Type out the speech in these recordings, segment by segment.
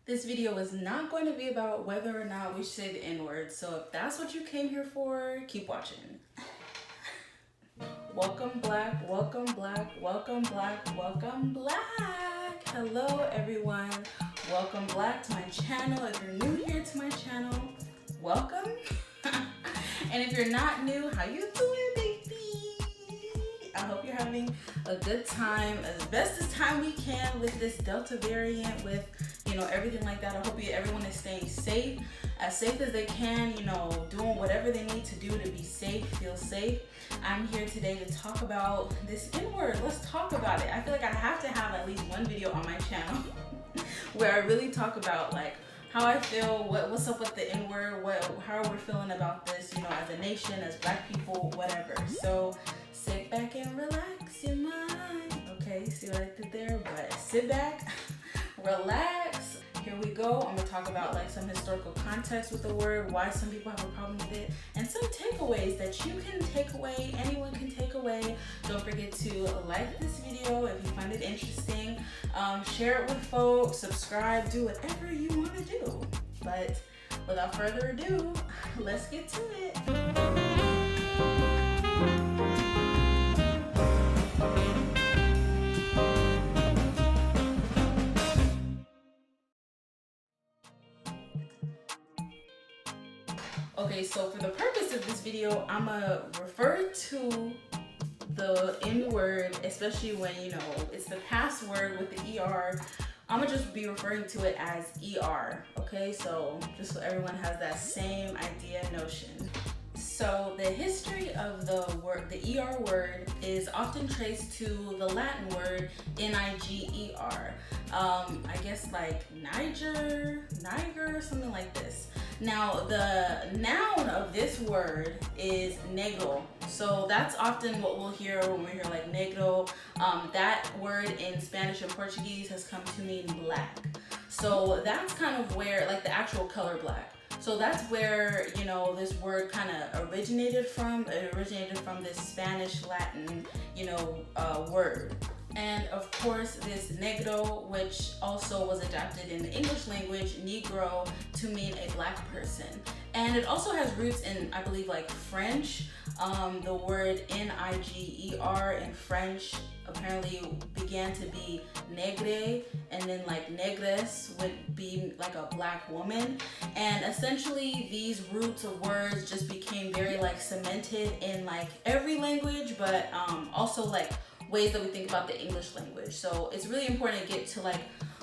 This video is not going to be about whether or not we should say the N-word, so if that's what you came here for, keep watching. Welcome black, welcome black, welcome black, welcome black. Hello everyone, welcome black to my channel. If you're new here to my channel, welcome. And if you're not new, how you doing, baby? I hope you're having a good time, as best as time we can with this Delta variant, with everything like that. I hope everyone is staying safe as they can, doing whatever they need to do to be safe, feel safe. I'm here today to talk about this N-word. Let's talk about it. I feel like I have to have at least one video on my channel where I really talk about like how I feel, what's up with the N-word, how we're feeling about this, as a nation, as black people, whatever. So sit back and relax your mind. Okay, see what I did there? But sit back, relax. Here we go. I'm gonna talk about like some historical context with the word, why some people have a problem with it, and some takeaways that you can take away, anyone can take away. Don't forget to like this video if you find it interesting, share it with folks, subscribe, do whatever you want to do. But without further ado, let's get to it. Okay, so for the purpose of this video, I'm gonna refer to the N-word, especially when, it's the past word with the ER. I'm gonna just be referring to it as ER, okay? So just so everyone has that same idea, notion. So the history of the word, the ER word, is often traced to the Latin word Niger. I guess like Niger, something like this. Now the noun of this word is negro. So that's often what we'll hear when we hear like negro. That word in Spanish and Portuguese has come to mean black. So that's kind of where, like, the actual color black. So that's where, this word kind of originated from. It originated from this Spanish Latin, word. And of course, this negro, which also was adapted in the English language, negro, to mean a black person. And it also has roots in, I believe, like French. The word Niger in French apparently began to be negre, and then like negress would be like a black woman. And essentially these roots of words just became very like cemented in like every language, but also like ways that we think about the English language. So it's really important to get to like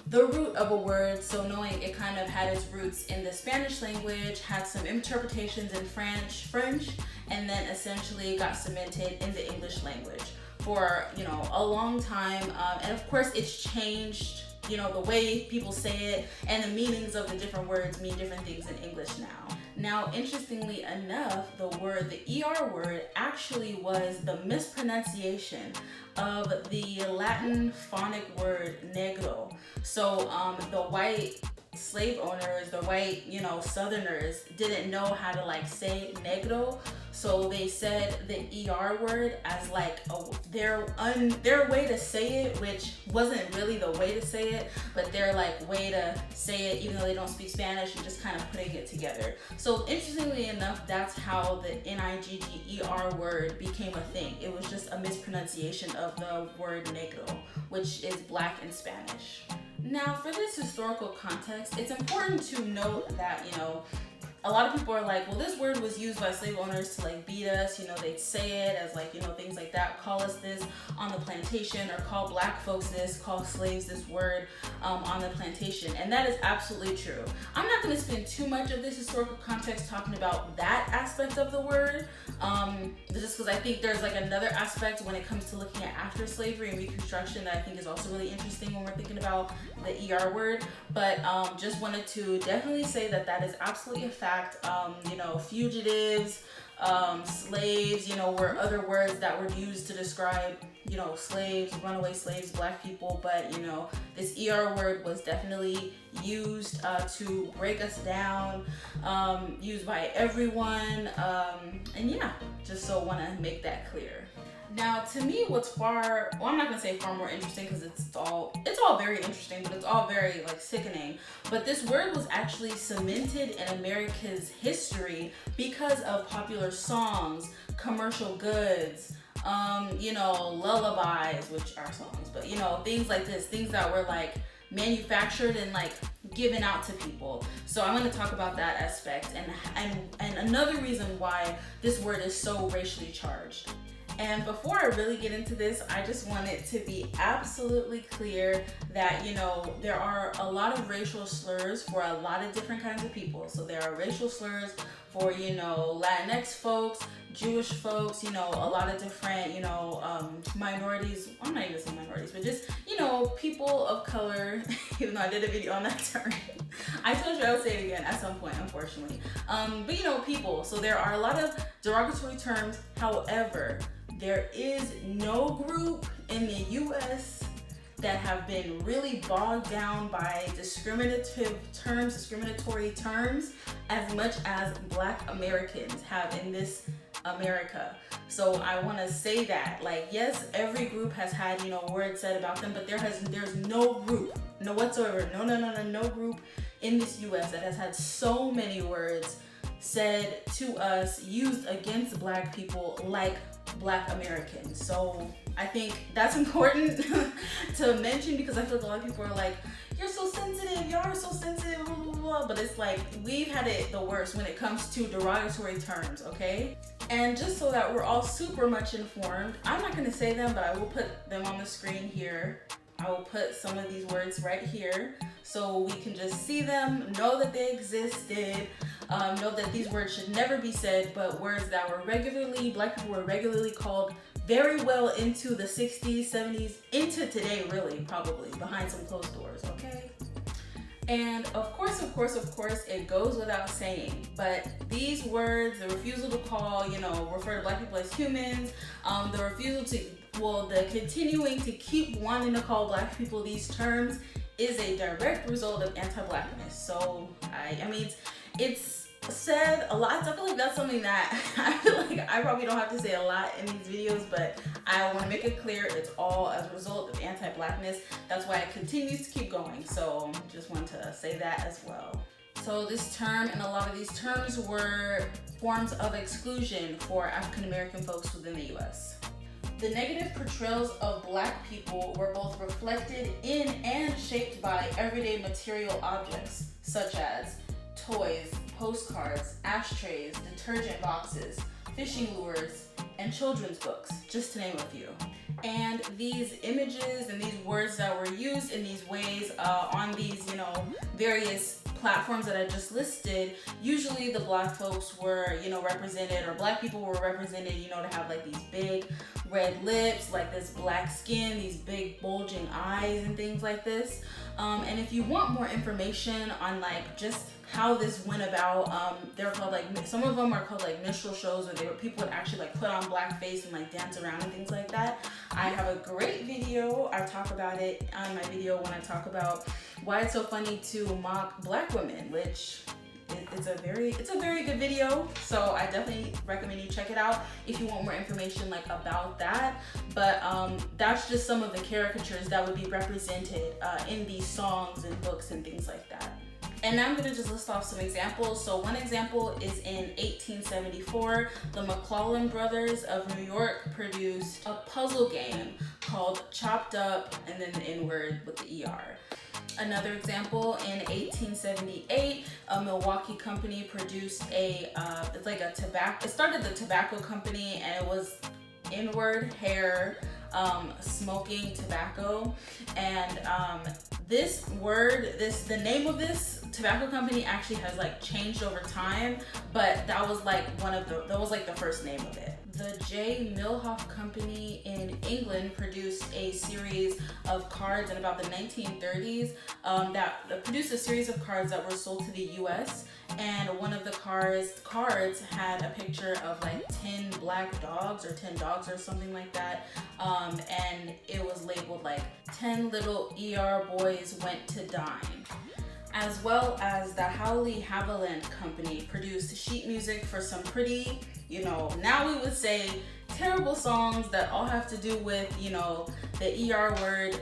the root of a word. So knowing it kind of had its roots in the Spanish language, had some interpretations in French, and then essentially got cemented in the English language for, a long time. And of course it's changed, the way people say it, and the meanings of the different words mean different things in English now. Now, interestingly enough, the ER word actually was the mispronunciation of the Latin phonic word negro. So the white slave owners, the white, Southerners didn't know how to like say negro. So they said the ER word as like their way to say it, which wasn't really the way to say it, but their like way to say it, even though they don't speak Spanish, and just kind of putting it together. So interestingly enough, that's how the Niger word became a thing. It was just a mispronunciation of the word negro, which is black in Spanish. Now, for this historical context, it's important to note that, a lot of people are like, well, this word was used by slave owners to like beat us, they'd say it as like, things like that, call us this on the plantation, or call black folks this, call slaves this word on the plantation. And that is absolutely true. I'm not gonna spend too much of this historical context talking about that aspect of the word, just because I think there's like another aspect when it comes to looking at after slavery and Reconstruction that I think is also really interesting when we're thinking about the ER word. But just wanted to definitely say that that is absolutely a fact. Fugitives, slaves, were other words that were used to describe, slaves, runaway slaves, black people. But, this ER word was definitely used to break us down, used by everyone. And yeah, just so want to make that clear. Now, to me, what's well, I'm not gonna say far more interesting because it's all very interesting, but it's all very like sickening. But this word was actually cemented in America's history because of popular songs, commercial goods, lullabies, which are songs, but things like this, things that were like manufactured and like given out to people. So I'm going to talk about that aspect and another reason why this word is so racially charged. And before I really get into this, I just want it to be absolutely clear that, there are a lot of racial slurs for a lot of different kinds of people. So there are racial slurs for, Latinx folks, Jewish folks, a lot of different, minorities. I'm not even gonna say minorities, but just, people of color, even though I did a video on that term. I told you I would say it again at some point, unfortunately. But, people. So there are a lot of derogatory terms. However, there is no group in the US that have been really bogged down by discriminatory terms as much as Black Americans have in this America. So I want to say that, like, yes, every group has had, words said about them, but there's no group, no whatsoever, no group in this US that has had so many words said to us, used against Black people like Black Americans. So I think that's important to mention because I feel like a lot of people are like, you're so sensitive, y'all are so sensitive, blah, blah, blah. But it's like, we've had it the worst when it comes to derogatory terms, okay? And just so that we're all super much informed, I'm not gonna say them, but I will put them on the screen here. I will put some of these words right here so we can just see them, know that they existed, know that these words should never be said, but words that were Black people were regularly called very well into the 60s, 70s, into today really, probably, behind some closed doors, okay? And of course, it goes without saying, but these words, the refusal to call, refer to Black people as humans, the continuing to keep wanting to call Black people these terms is a direct result of anti-Blackness. So, I mean, it's said a lot. So I feel like that's something that I feel like I probably don't have to say a lot in these videos, but I want to make it clear it's all as a result of anti-Blackness. That's why it continues to keep going. So just want to say that as well. So this term and a lot of these terms were forms of exclusion for African American folks within the US. The negative portrayals of Black people were both reflected in and shaped by everyday material objects, such as toys, postcards, ashtrays, detergent boxes, fishing lures, and children's books, just to name a few. And these images and these words that were used in these ways on these, various platforms that I just listed, usually the Black folks were, represented, or Black people were represented, to have like these big red lips, like this black skin, these big bulging eyes and things like this. And if you want more information on like just how this went about, they're called like, some of them are called like minstrel shows, where people would actually like put on blackface and like dance around and things like that. I have a great video. I talk about it on my video when I talk about why it's so funny to mock Black women, which it's a very good video. So I definitely recommend you check it out if you want more information like about that. But that's just some of the caricatures that would be represented in these songs and books and things like that. And now I'm going to just list off some examples. So one example is in 1874, the McClellan brothers of New York produced a puzzle game called Chopped Up, and then the N-word with the ER. Another example, in 1878, a Milwaukee company produced it started the tobacco company, and it was N-word hair, smoking tobacco. And the name of this tobacco company actually has like changed over time, but that was like the first name of it. The J. Milhoff Company in England produced a series of cards in about the 1930s that produced a series of cards that were sold to the US. And one of the cards had a picture of like 10 black dogs or 10 dogs or something like that. And it was labeled like 10 little ER boys went to dine. As well as the Howley Haviland Company produced sheet music for some pretty, now we would say terrible songs that all have to do with, you know, the ER word.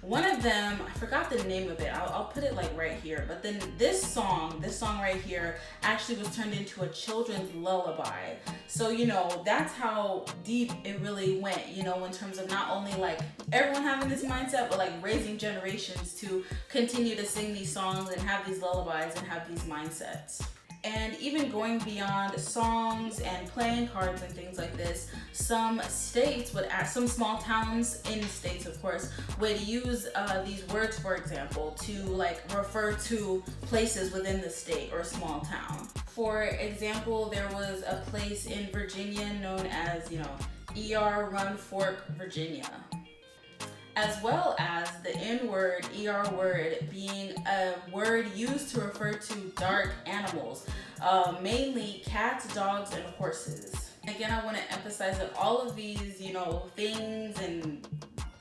One of them, I forgot the name of it. I'll put it like right here. But then this song right here actually was turned into a children's lullaby. So, you know, that's how deep it really went, you know, in terms of not only like everyone having this mindset, but like raising generations to continue to sing these songs and have these lullabies and have these mindsets. And even going beyond songs and playing cards and things like this, some states would add, some small towns in states, of course, would use these words, for example, to like refer to places within the state or small town. For example, there was a place in Virginia known as, you know, ER Run Fork, Virginia. As well as the N-word, ER word, being a word used to refer to dark animals, mainly cats, dogs, and horses. Again, I want to emphasize that all of these, you know, things and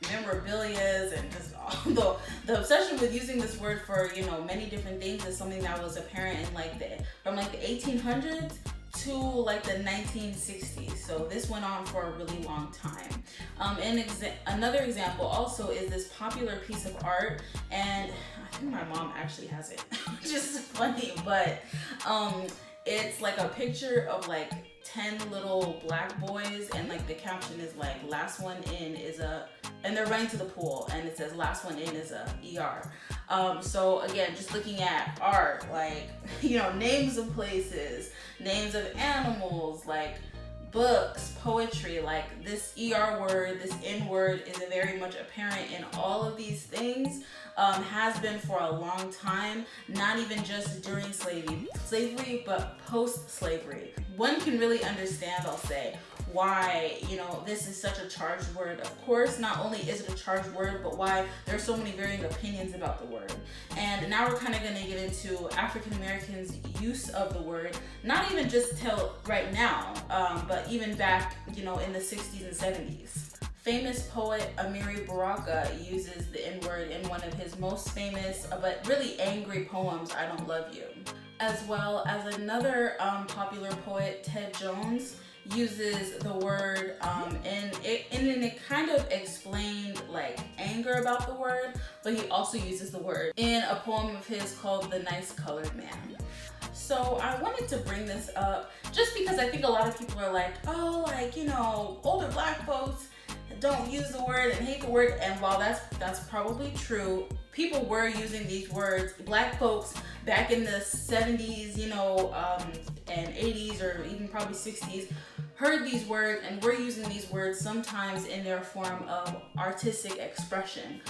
memorabilias and just all the obsession with using this word for, you know, many different things is something that was apparent in like from like the 1800s to like the 1960s. So this went on for a really long time. Another example also is this popular piece of art, and I think my mom actually has it, which is funny, but it's like a picture of like 10 little black boys, and like the caption is like last one in is and they're running to the pool, and it says last one in is a ER. So again, just looking at art, like, you know, names of places, names of animals, like books, poetry, like this ER word, this N word is very much apparent in all of these things, has been for a long time, not even just during slavery, but post-slavery. One can really understand, I'll say, why, you know, this is such a charged word. Of course, not only is it a charged word, but why there's so many varying opinions about the word. And now we're kind of going to get into African Americans' use of the word, not even just till right now, but even back, you know, in the 60s and 70s. Famous poet Amiri Baraka uses the N-word in one of his most famous but really angry poems, I Don't Love You. As well as another popular poet, Ted Jones, uses the word and it kind of explained like anger about the word, but he also uses the word in a poem of his called The Nice Colored Man. So I wanted to bring this up just because I think a lot of people are like, oh, like, you know, older black folks don't use the word and hate the word. And while that's probably true, people were using these words. Black folks back in the 70s, you know, and 80s or even probably 60s heard these words and were using these words sometimes in their form of artistic expression.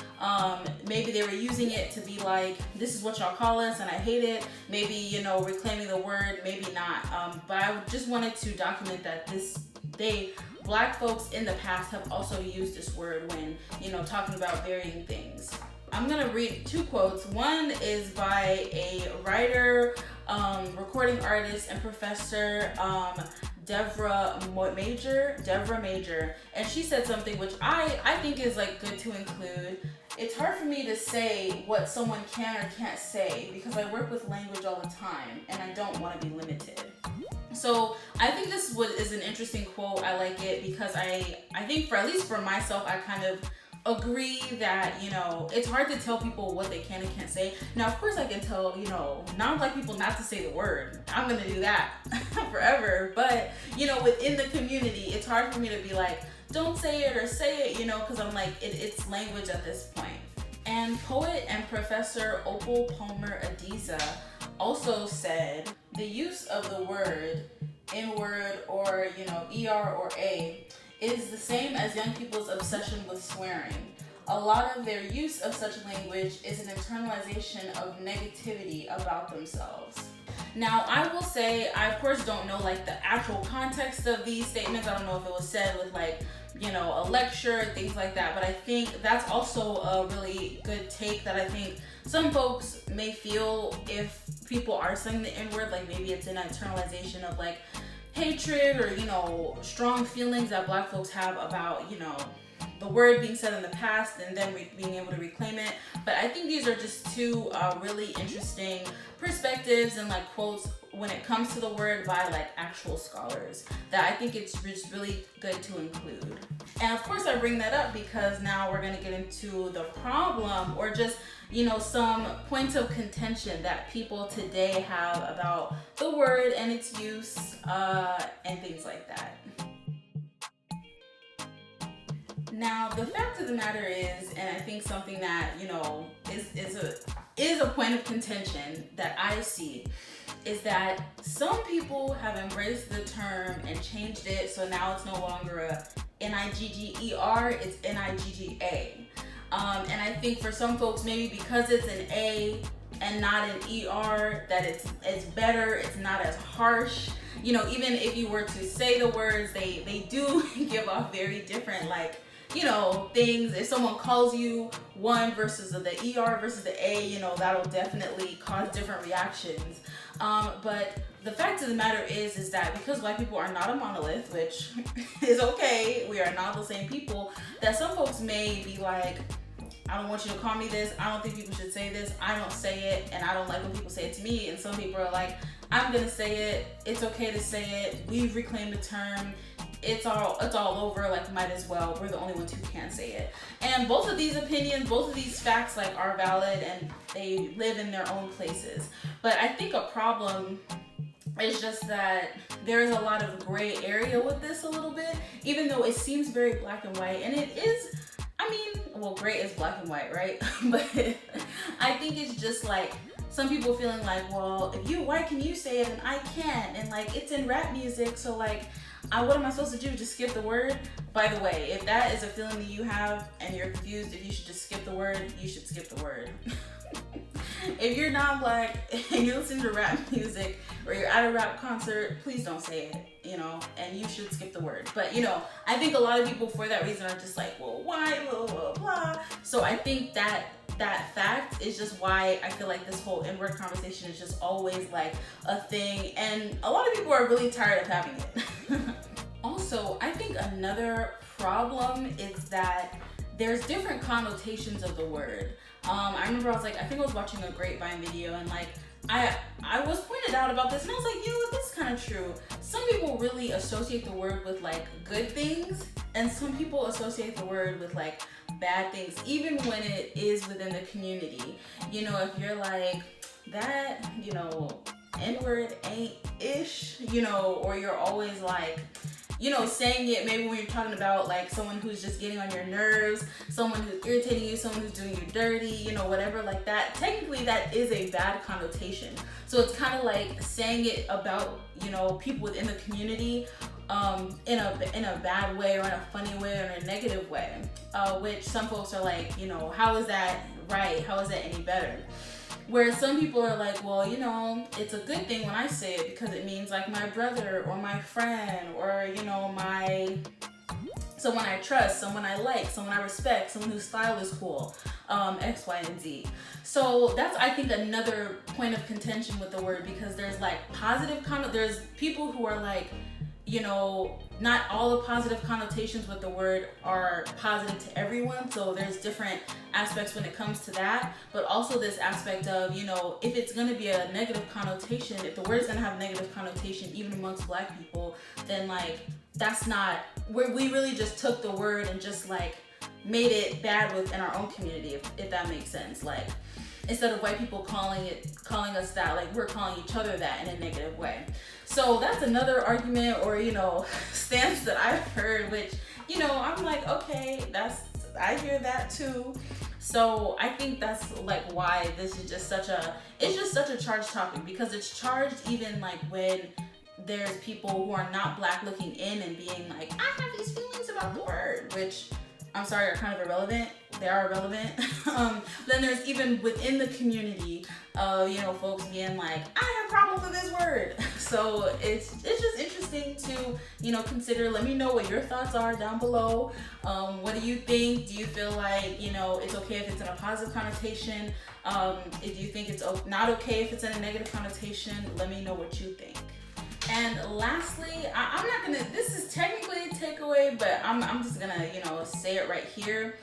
Maybe they were using it to be like, this is what y'all call us and I hate it. Maybe, you know, reclaiming the word, maybe not. But I just wanted to document that Black folks in the past have also used this word when, you know, talking about varying things. I'm gonna read two quotes. One is by a writer, recording artist, and professor, Devra Major, and she said something which I think is like good to include. It's hard for me to say what someone can or can't say because I work with language all the time and I don't want to be limited. So I think this is an interesting quote. I like it because I think for at least for myself, I kind of agree that, you know, it's hard to tell people what they can and can't say. Now, of course, I can tell, you know, non-black people not to say the word. I'm gonna do that forever. But, you know, within the community, it's hard for me to be like, don't say it or say it, you know, because I'm like, it's language at this point. And poet and professor Opal Palmer Aziza also said the use of the word N-word or, you know, ER or A is the same as young people's obsession with swearing. A lot of their use of such language is an internalization of negativity about themselves. Now, I will say, I of course don't know like the actual context of these statements. I don't know if it was said with like, you know, a lecture, things like that, but I think that's also a really good take that I think some folks may feel if people are saying the N-word, like maybe it's an internalization of like hatred or, you know, strong feelings that Black folks have about, you know, the word being said in the past and then being able to reclaim it. But I think these are just two really interesting perspectives and like quotes when it comes to the word by like actual scholars that I think it's just really good to include. And of course I bring that up because now we're going to get into the problem, or just, you know, some points of contention that people today have about the word and its use, and things like that. Now, the fact of the matter is, and I think something that, you know, is a point of contention that I see, is that some people have embraced the term and changed it, so now it's no longer a N-I-G-G-E-R, it's N-I-G-G-A. And I think for some folks, maybe because it's an A and not an E-R, that it's better, it's not as harsh. You know, even if you were to say the words, they do give off very different, like, you know, things. If someone calls you one versus the ER versus the A, you know, that'll definitely cause different reactions. But the fact of the matter is that because white people are not a monolith, which is okay, we are not the same people, that some folks may be like, I don't want you to call me this, I don't think people should say this, I don't say it, and I don't like when people say it to me. And some people are like, I'm gonna say it, it's okay to say it, we've reclaimed the term, it's all over, like, might as well, we're the only ones who can't say it. And both of these opinions, both of these facts, like, are valid, and they live in their own places. But I think a problem is just that there's a lot of gray area with this a little bit, even though it seems very black and white, and it is, I mean, well, gray is black and white, right? But I think it's just like some people feeling like, well, if you white, can you say it and I can't? And like, it's in rap music, so like, what am I supposed to do? Just skip the word? By the way, if that is a feeling that you have and you're confused if you should just skip the word, you should skip the word. If you're not black and you listen to rap music or you're at a rap concert, please don't say it, you know, and you should skip the word. But, you know, I think a lot of people for that reason are just like, well, why, blah, blah, blah. So I think that fact is just why I feel like this whole N-word conversation is just always like a thing, and a lot of people are really tired of having it. Also, I think another problem is that there's different connotations of the word. I remember I think I was watching a Grapevine video, and like I was pointed out about this, and I was like, this is kind of true. Some people really associate the word with like good things, and some people associate the word with like bad things, even when it is within the community. You know, if you're like, that, you know, N-word ain't ish, you know, or you're always like, you know, saying it maybe when you're talking about like someone who's just getting on your nerves, someone who's irritating you, someone who's doing you dirty, you know, whatever like that. Technically, that is a bad connotation. So it's kind of like saying it about, you know, people within the community in a bad way, or in a funny way, or in a negative way, which some folks are like, you know, how is that right? How is that any better? Whereas some people are like, well, you know, it's a good thing when I say it because it means like my brother or my friend, or, you know, someone I trust, someone I like, someone I respect, someone whose style is cool, X, Y, and Z. So that's, I think, another point of contention with the word, because there's like there's people who are like, you know, not all the positive connotations with the word are positive to everyone. So there's different aspects when it comes to that. But also this aspect of, you know, if it's going to be a negative connotation, if the word is going to have a negative connotation, even amongst black people, then like, that's not where we really just took the word and just like made it bad within our own community, if that makes sense. Like, instead of white people calling us that, like, we're calling each other that in a negative way. So that's another argument, or, you know, stance that I've heard, which, you know, I'm like, okay, I hear that too. So I think that's like why this is just such a charged topic, because it's charged even like when there's people who are not black looking in and being like, I have these feelings about the word, which, I'm sorry, are kind of irrelevant. They are irrelevant. Then there's even within the community, you know, folks being like, I have problems with this word. So it's just interesting to, you know, consider. Let me know what your thoughts are down below. What do you think? Do you feel like, you know, it's okay if it's in a positive connotation? If you think it's not okay if it's in a negative connotation, let me know what you think. And lastly, I'm not gonna, this is technically a takeaway, but I'm just gonna, you know, say it right here.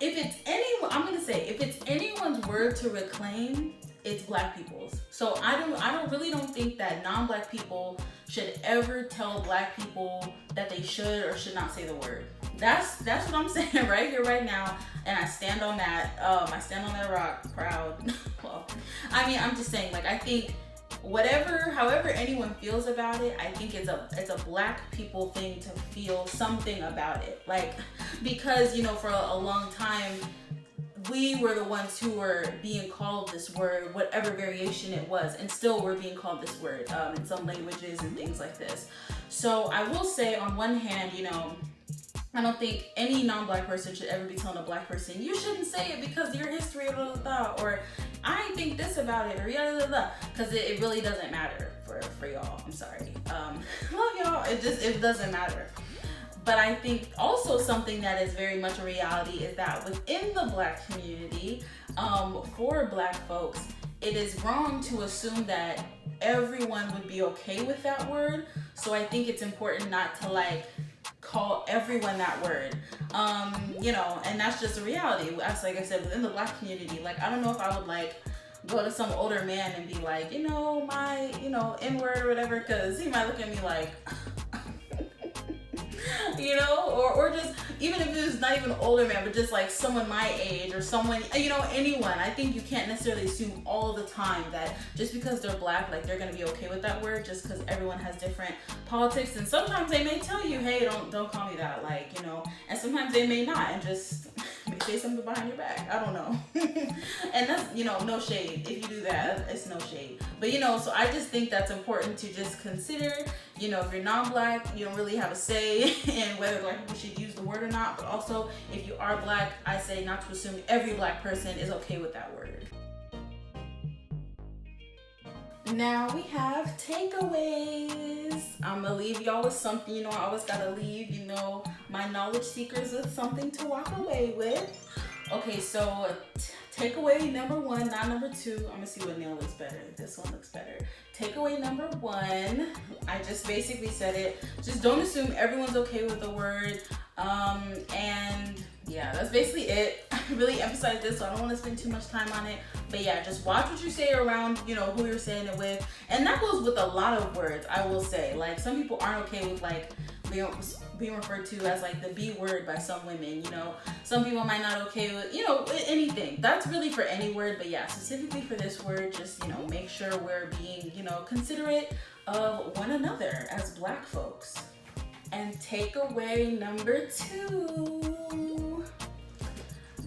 If it's anyone's word to reclaim, it's black people's. So I don't think that non-black people should ever tell black people that they should or should not say the word. That's what I'm saying right here, right now, and I stand on that. I stand on that rock, proud. Well, I mean, I'm just saying, like, I think however anyone feels about it, I think it's a black people thing to feel something about it, like, because, you know, for a long time, we were the ones who were being called this word, whatever variation it was, and still we're being called this word in some languages and things like this. So I will say, on one hand, you know, I don't think any non-black person should ever be telling a black person, you shouldn't say it because of your history, blah, blah, blah, or I think this about it, or yada, yada, yada, because it really doesn't matter for y'all. I'm sorry. Love y'all. It doesn't matter. But I think also something that is very much a reality is that within the black community, for black folks, it is wrong to assume that everyone would be okay with that word. So I think it's important not to like call everyone that word, you know, and that's just a reality. As like I said, within the black community, like, I don't know if I would like go to some older man and be like, you know, my, you know, N-word or whatever, because he might look at me like, you know, or just, even if it was not even an older man, but just like someone my age or someone, you know, anyone. I think you can't necessarily assume all the time that just because they're black, like they're gonna be okay with that word, just because everyone has different politics. And sometimes they may tell you, hey, don't call me that, like, you know, and sometimes they may not, and just say something behind your back. I don't know. And that's, you know, no shade. If you do that, it's no shade. But, you know, so I just think that's important to just consider. You know, if you're non-black, you don't really have a say in whether black people should use the word or not. But also, if you are black, I say not to assume every black person is okay with that word. Now we have takeaways. I'm gonna leave y'all with something. You know, I always gotta leave, you know, my knowledge seekers with something to walk away with. Okay, so takeaway number one, not number two. I'm gonna see what nail looks better. This one looks better. Takeaway number one, I just basically said it. Just don't assume everyone's okay with the word. And yeah, that's basically it. I really emphasize this, so I don't want to spend too much time on it. But yeah, just watch what you say around, you know, who you're saying it with. And that goes with a lot of words, I will say. Like, some people aren't okay with like being referred to as like the B word by some women, you know. Some people might not okay with, you know, anything. That's really for any word, but yeah, specifically for this word, just, you know, make sure we're being, you know, considerate of one another as black folks. And takeaway number two,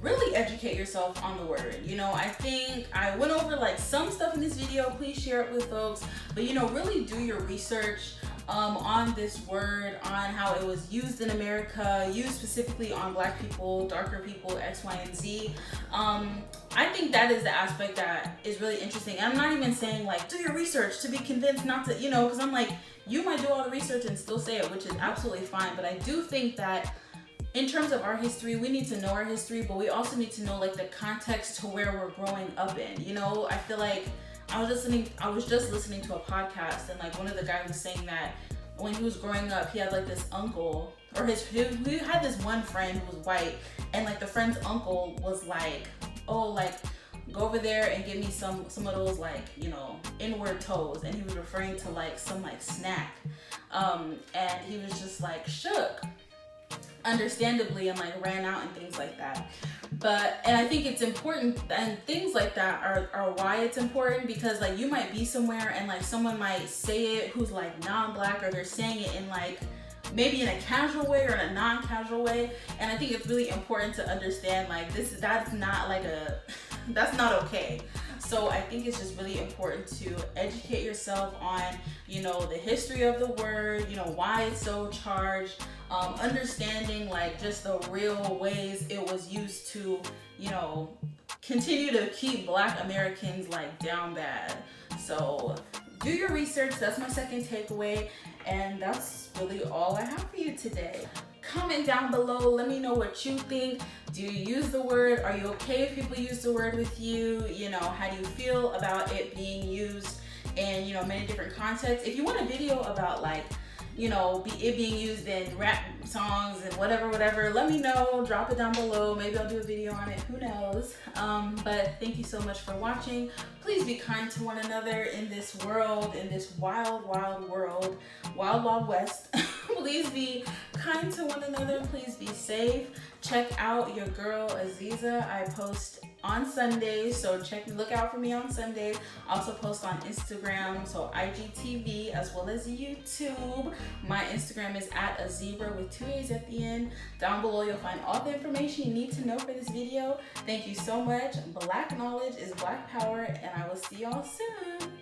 really educate yourself on the word. You know, I think I went over like some stuff in this video. Please share it with folks, but, you know, really do your research on this word, on how it was used in America, used specifically on black people, darker people, X, Y, and Z. I think that is the aspect that is really interesting. And I'm not even saying like do your research to be convinced not to, you know, because I'm like, you might do all the research and still say it, which is absolutely fine. But I do think that in terms of our history, we need to know our history, but we also need to know like the context to where we're growing up in. You know, I feel like I was just listening to a podcast, and like one of the guys was saying that when he was growing up, he had like this uncle, or he had this one friend who was white, and like the friend's uncle was like, oh, like go over there and give me some of those like, you know, N-word toes, and he was referring to like some like snack, and he was just like shook, understandably, and like ran out and things like that. And I think it's important, and things like that are why it's important, because like you might be somewhere and like someone might say it who's like non-black, or they're saying it in like maybe in a casual way or in a non-casual way, and I think it's really important to understand like that's not okay. So I think it's just really important to educate yourself on, you know, the history of the word, you know, why it's so charged, understanding like just the real ways it was used to, you know, continue to keep black Americans like down bad. So do your research. That's my second takeaway, and that's really all I have for you today. Comment down below, let me know what you think. Do you use the word? Are you okay if people use the word with you? You know, how do you feel about it being used in, you know, many different contexts? If you want a video about like, you know, it being used in rap songs and whatever, let me know. Drop it down below. Maybe I'll do a video on it. Who knows? But thank you so much for watching. Please be kind to one another in this world, in this wild world, wild west. Please be kind to one another. Please be safe. Check out your girl Aziza. I post on Sundays, so look out for me on Sundays. I also post on Instagram, so IGTV as well as YouTube. My Instagram is at Aziza with 2 A's at the end. Down below you'll find all the information you need to know for this video. Thank you so much. Black knowledge is black power, and I will see y'all soon.